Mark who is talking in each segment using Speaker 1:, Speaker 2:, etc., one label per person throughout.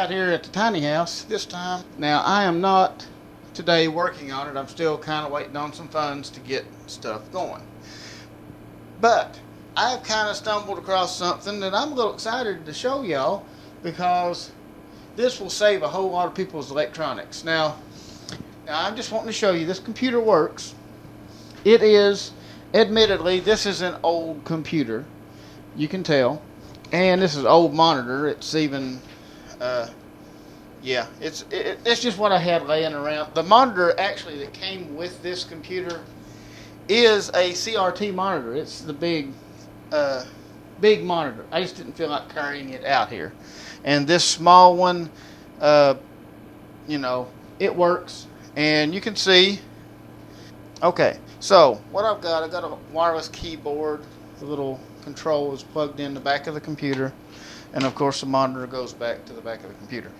Speaker 1: out here at the tiny house this time. Now, I am not today working on it. I'm still kind of waiting on some funds to get stuff going. But I've kind of stumbled across something that I'm a little excited to show y'all, because this will save a whole lot of people's electronics. Now I'm just wanting to show you this computer works. It is, admittedly, this is an old computer. You can tell. And this is an old monitor. It's even, yeah, it's just what I had laying around. The monitor actually that came with this computer is a CRT monitor. It's the big monitor. I just didn't feel like carrying it out here. And this small one, you know, it works. And you can see, okay, so what I've got a wireless keyboard. The little control is plugged in the back of the computer. And of course the monitor goes back to the back of the computer.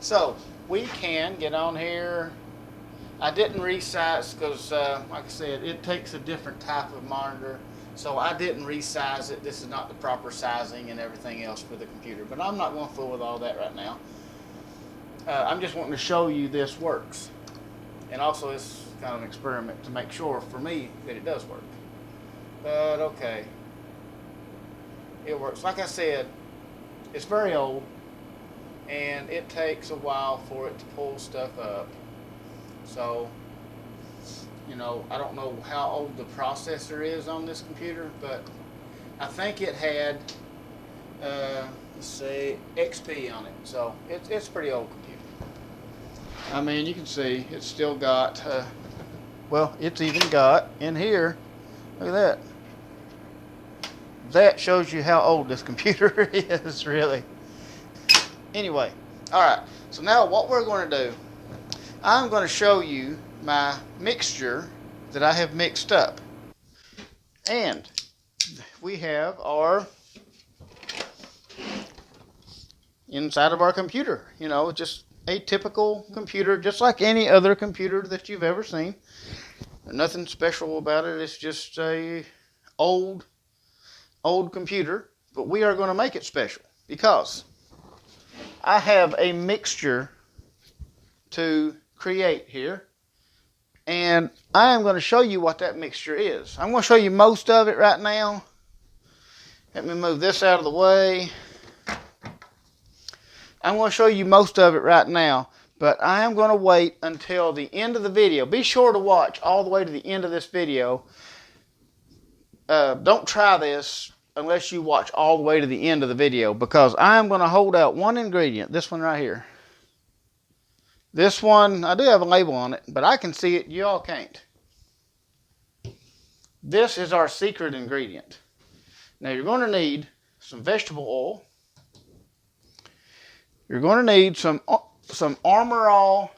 Speaker 1: So we can get on here. I didn't resize because, like I said, it takes a different type of monitor. So I didn't resize it. This is not the proper sizing and everything else for the computer. But I'm not going to fool with all that right now. I'm just wanting to show you this works. And also it's kind of an experiment to make sure for me that it does work. But okay. It works. Like I said, it's very old. And it takes a while for it to pull stuff up. So, you know, I don't know how old the processor is on this computer, but I think it had, let's see, XP on it. So it's a pretty old computer. I mean, you can see it's still got, well, it's even got in here, look at that. That shows you how old this computer is, really. Anyway, all right, so now what we're going to do, I'm going to show you my mixture that I have mixed up. And we have our inside of our computer, you know, just a typical computer, just like any other computer that you've ever seen. Nothing special about it. It's just a old computer, but we are going to make it special because I have a mixture to create here, and I am going to show you what that mixture is. I'm going to show you most of it right now. Let me move this out of the way. I'm going to show you most of it right now, but I am going to wait until the end of the video. Be sure to watch all the way to the end of this video. Don't try this unless you watch all the way to the end of the video, because I am going to hold out one ingredient, this one right here. This one, I do have a label on it, but I can see it, you all can't. This is our secret ingredient. Now you're going to need some vegetable oil. You're going to need some Armor All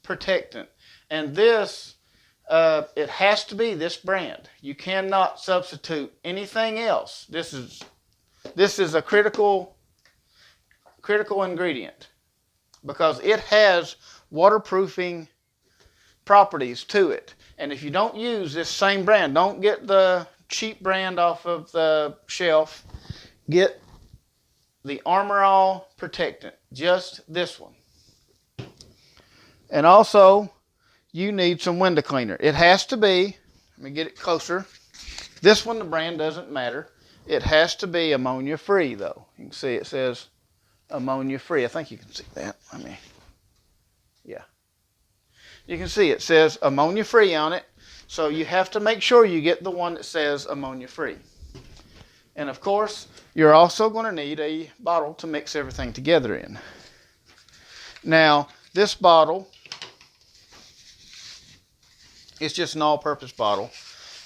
Speaker 1: protectant. And this, it has to be this brand. You cannot substitute anything else. This is a critical ingredient, because it has waterproofing properties to it. And if you don't use this same brand, don't get the cheap brand off of the shelf. Get the Armor All protectant, just this one. And also, you need some window cleaner. It has to be, let me get it closer. This one, the brand doesn't matter. It has to be ammonia free though. You can see it says ammonia free. I think you can see that. Yeah. You can see it says ammonia free on it. So you have to make sure you get the one that says ammonia free. And of course, you're also going to need a bottle to mix everything together in. Now, this bottle is just an all-purpose bottle,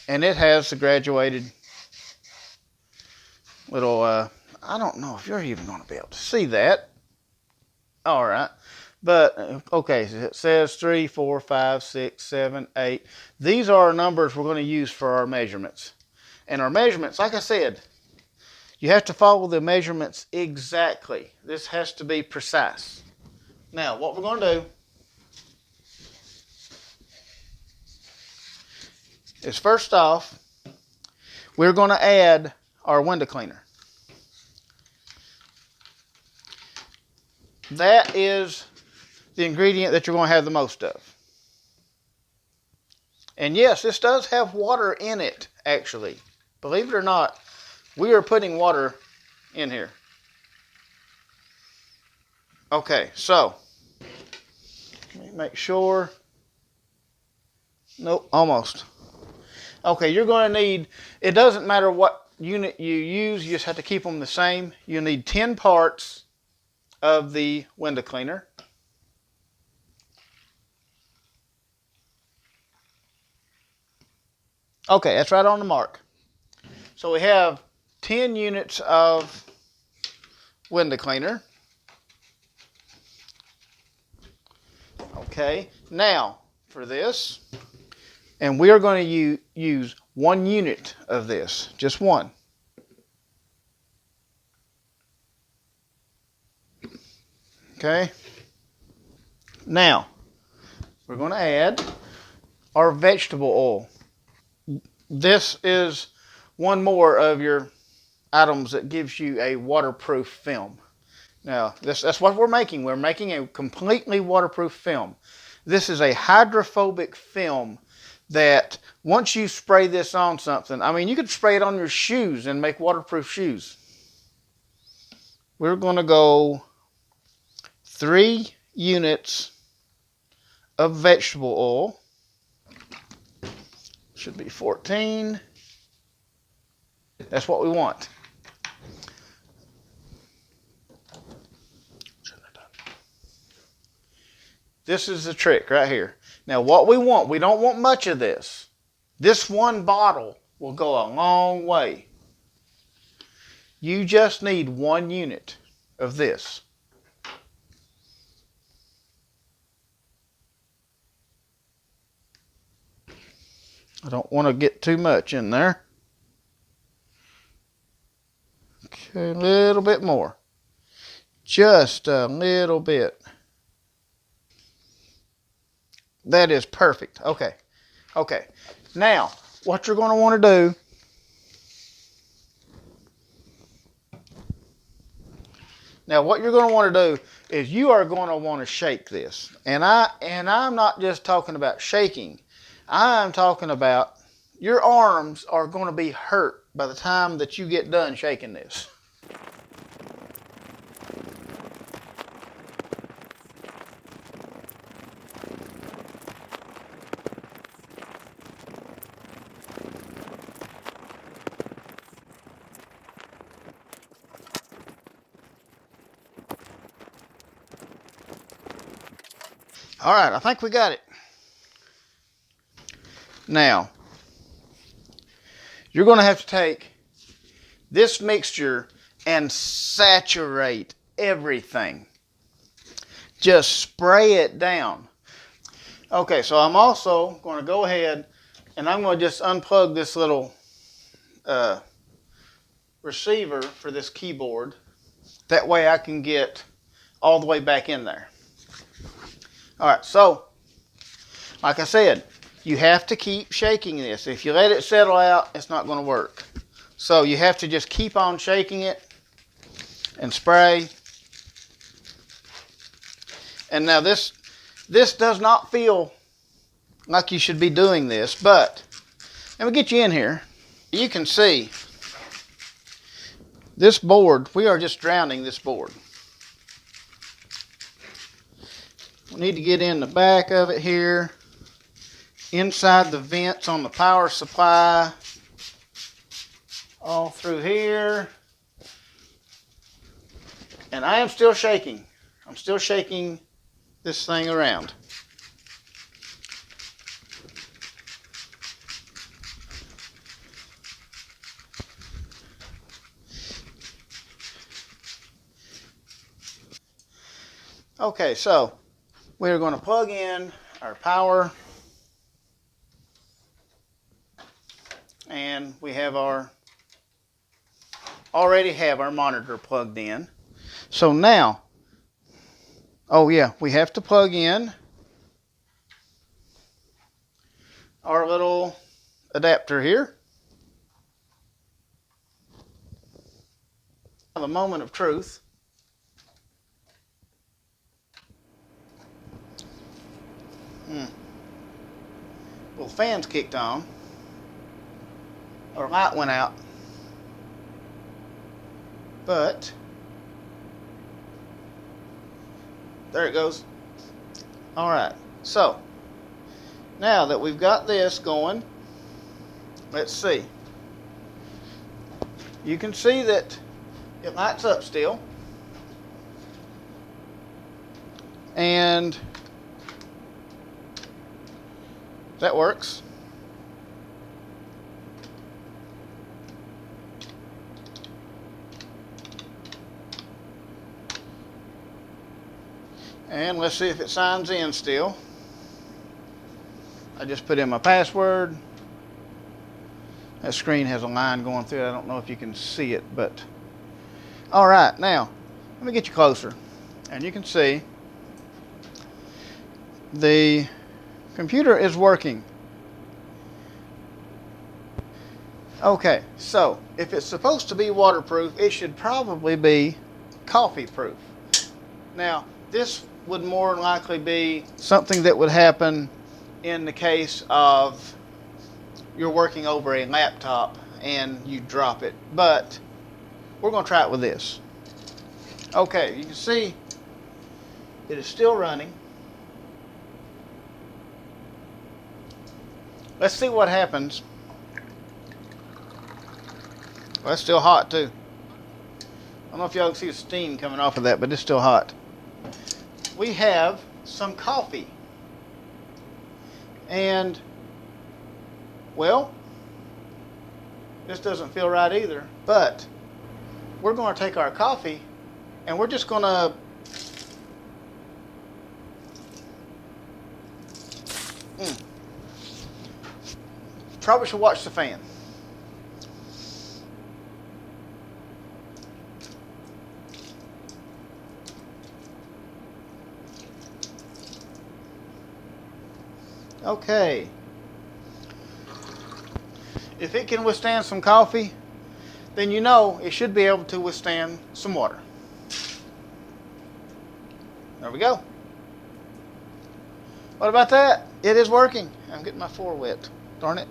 Speaker 1: and it has the graduated little, I don't know if you're even going to be able to see that. All right. But, okay, so it says 3, 4, 5, 6, 7, 8. These are numbers we're going to use for our measurements. And our measurements, like I said, you have to follow the measurements exactly. This has to be precise. Now, what we're going to do is, first off, we're going to add our window cleaner. that is the ingredient that you're going to have the most of. And yes, this does have water in it, actually. Believe it or not, we are putting water in here. Okay, so let me make sure. Nope, almost. Okay, you're going to need, it doesn't matter what unit you use, you just have to keep them the same. You need 10 parts of the window cleaner. Okay, that's right on the mark. So we have 10 units of window cleaner. Okay, now for this, and we are going to use 1 unit of this, just one. Okay, now we're going to add our vegetable oil. This is one more of your items that gives you a waterproof film. Now, that's what we're making. We're making a completely waterproof film. This is a hydrophobic film that once you spray this on something, I mean, you could spray it on your shoes and make waterproof shoes. We're going to go 3 units of vegetable oil. Should be 14. That's what we want. This is the trick right here. Now what we want, we don't want much of this. This one bottle will go a long way. You just need 1 unit of this. I don't want to get too much in there. Okay, a little bit more. Just a little bit. That is perfect. Okay. Okay. Now, what you're going to want to do, is you are going to want to shake this. And I'm not just talking about shaking. I'm talking about your arms are going to be hurt by the time that you get done shaking this. All right, I think we got it. Now, you're going to have to take this mixture and saturate everything. Just spray it down. Okay, so I'm also going to go ahead and I'm going to just unplug this little receiver for this keyboard. That way I can get all the way back in there. All right, so like I said, you have to keep shaking this. If you let it settle out, it's not going to work. So you have to just keep on shaking it and spray. And now this does not feel like you should be doing this, but let me get you in here. You can see this board, we are just drowning this board. We need to get in the back of it here, inside the vents on the power supply, all through here. And I am still shaking. I'm still shaking this thing around. Okay, so we're going to plug in our power, and we have already have our monitor plugged in. So now, oh yeah, we have to plug in our little adapter here. The moment of truth. Well, the fan's kicked on. Our light went out. But there it goes. Alright, so now that we've got this going, let's see. You can see that it lights up still. And that works. And let's see if it signs in still. I just put in my password. That screen has a line going through it. I don't know if you can see it, but all right, now let me get you closer. And you can see the computer is working. Okay, so if it's supposed to be waterproof, it should probably be coffee proof. Now, this would more than likely be something that would happen in the case of you're working over a laptop and you drop it. But we're going to try it with this. Okay, you can see it is still running. Let's see what happens. Well, it's still hot too. I don't know if y'all can see the steam coming off of that, but it's still hot. We have some coffee. And, well, this doesn't feel right either. But we're going to take our coffee and we're just going to probably should watch the fan. Okay. If it can withstand some coffee, then you know it should be able to withstand some water. There we go. What about that? It is working. I'm getting my floor wet. Darn it.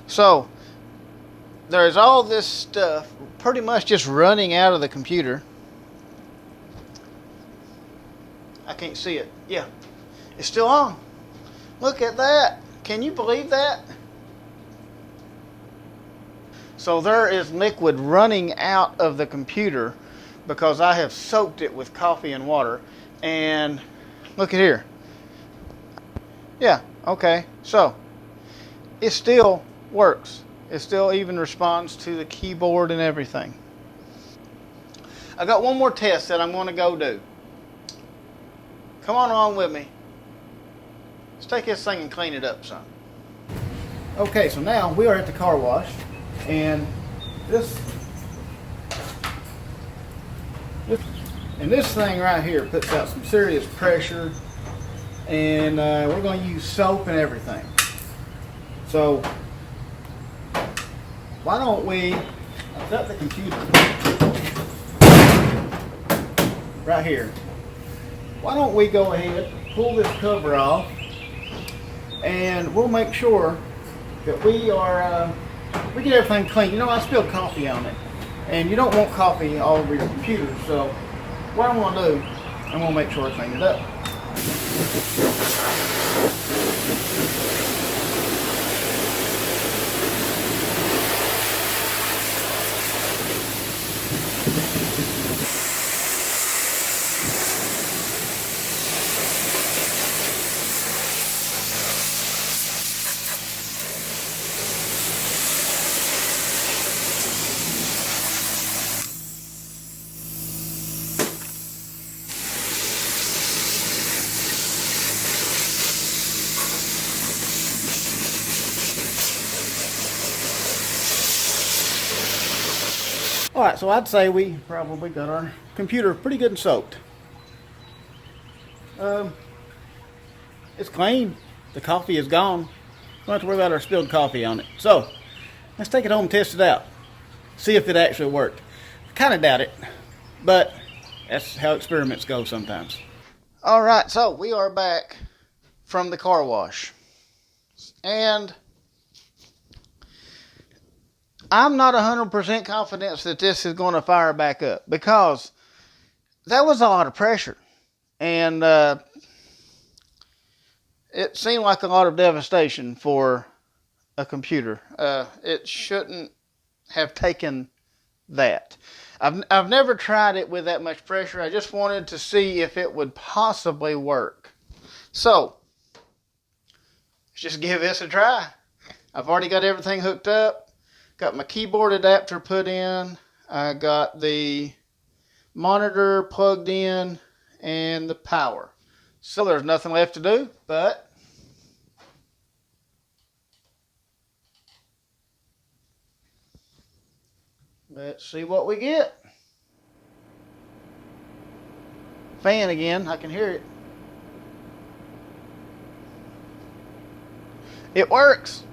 Speaker 1: So, there's all this stuff pretty much just running out of the computer. I can't see it. Yeah. It's still on. Look at that. Can you believe that? So there is liquid running out of the computer because I have soaked it with coffee and water. And look at here. Yeah, okay. So it still works. It still even responds to the keyboard and everything. I got one more test that I'm going to go do. Come on along with me. Let's take this thing and clean it up some. Okay, so now we are at the car wash, and this thing right here puts out some serious pressure, and we're going to use soap and everything. So why don't we, I've got the computer right here. Why don't we go ahead, pull this cover off, and we'll make sure that we get everything clean. You know, I spilled coffee on it, and you don't want coffee all over your computer. So what I'm going to do, I'm going to make sure I clean it up. Alright, so I'd say we probably got our computer pretty good and soaked. It's clean. The coffee is gone. Don't have to worry about our spilled coffee on it. So, let's take it home and test it out. See if it actually worked. Kind of doubt it, but that's how experiments go sometimes. Alright, so we are back from the car wash. And I'm not 100% confident that this is going to fire back up, because that was a lot of pressure. And it seemed like a lot of devastation for a computer. It shouldn't have taken that. I've never tried it with that much pressure. I just wanted to see if it would possibly work. So, let's just give this a try. I've already got everything hooked up. Got my keyboard adapter put in. I got the monitor plugged in and the power. So there's nothing left to do, but let's see what we get. Fan again, I can hear it. It works.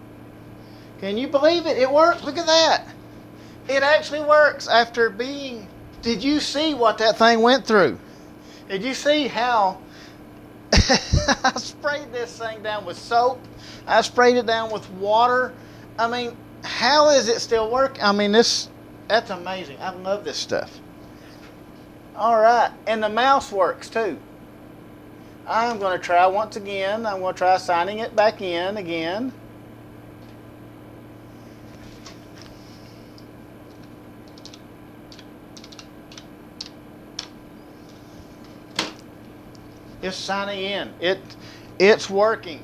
Speaker 1: Can you believe it? It works. Look at that. It actually works after being... Did you see what that thing went through? Did you see how I sprayed this thing down with soap? I sprayed it down with water. I mean, how is it still working? I mean, that's amazing. I love this stuff. All right. And the mouse works too. I'm going to try once again. I'm going to try signing it back in again. It's signing in. It's working.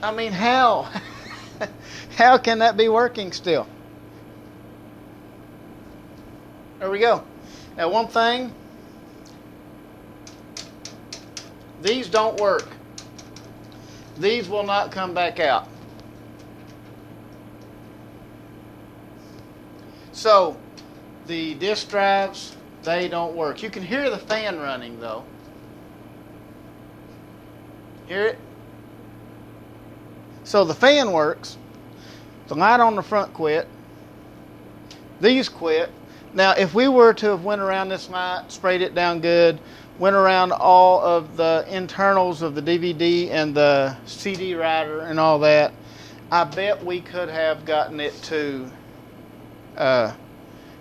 Speaker 1: I mean, how? How can that be working still? There we go. Now, one thing. These don't work. These will not come back out. So, the disk drives, they don't work. You can hear the fan running, though. Hear it? So the fan works. The light on the front quit. These quit. Now, if we were to have went around this light, sprayed it down good, went around all of the internals of the DVD and the CD writer and all that, I bet we could have gotten it to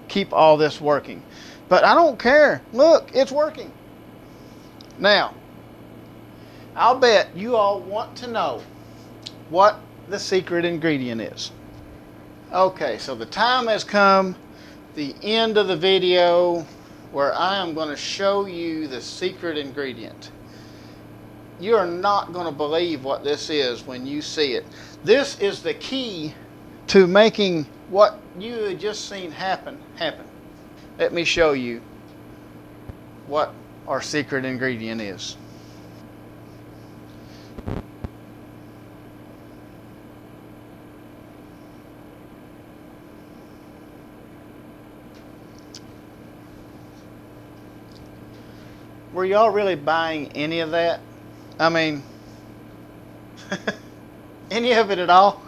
Speaker 1: keep all this working. But I don't care. Look, it's working. Now, I'll bet you all want to know what the secret ingredient is. Okay, so the time has come, the end of the video, where I am going to show you the secret ingredient. You are not going to believe what this is when you see it. This is the key to making what you had just seen happen. Let me show you what our secret ingredient is. Were y'all really buying any of that? I mean, any of it at all?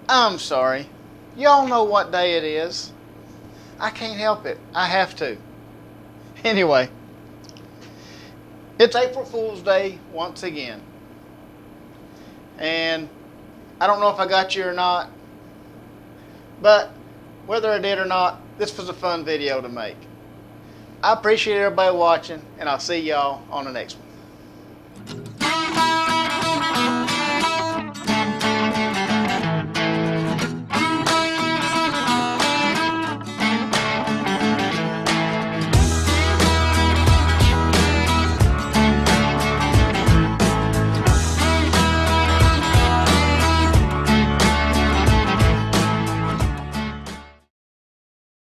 Speaker 1: I'm sorry. Y'all know what day it is. I can't help it. I have to. Anyway, it's April Fool's Day once again. And I don't know if I got you or not, but whether I did or not, this was a fun video to make. I appreciate everybody watching, and I'll see y'all on the next one.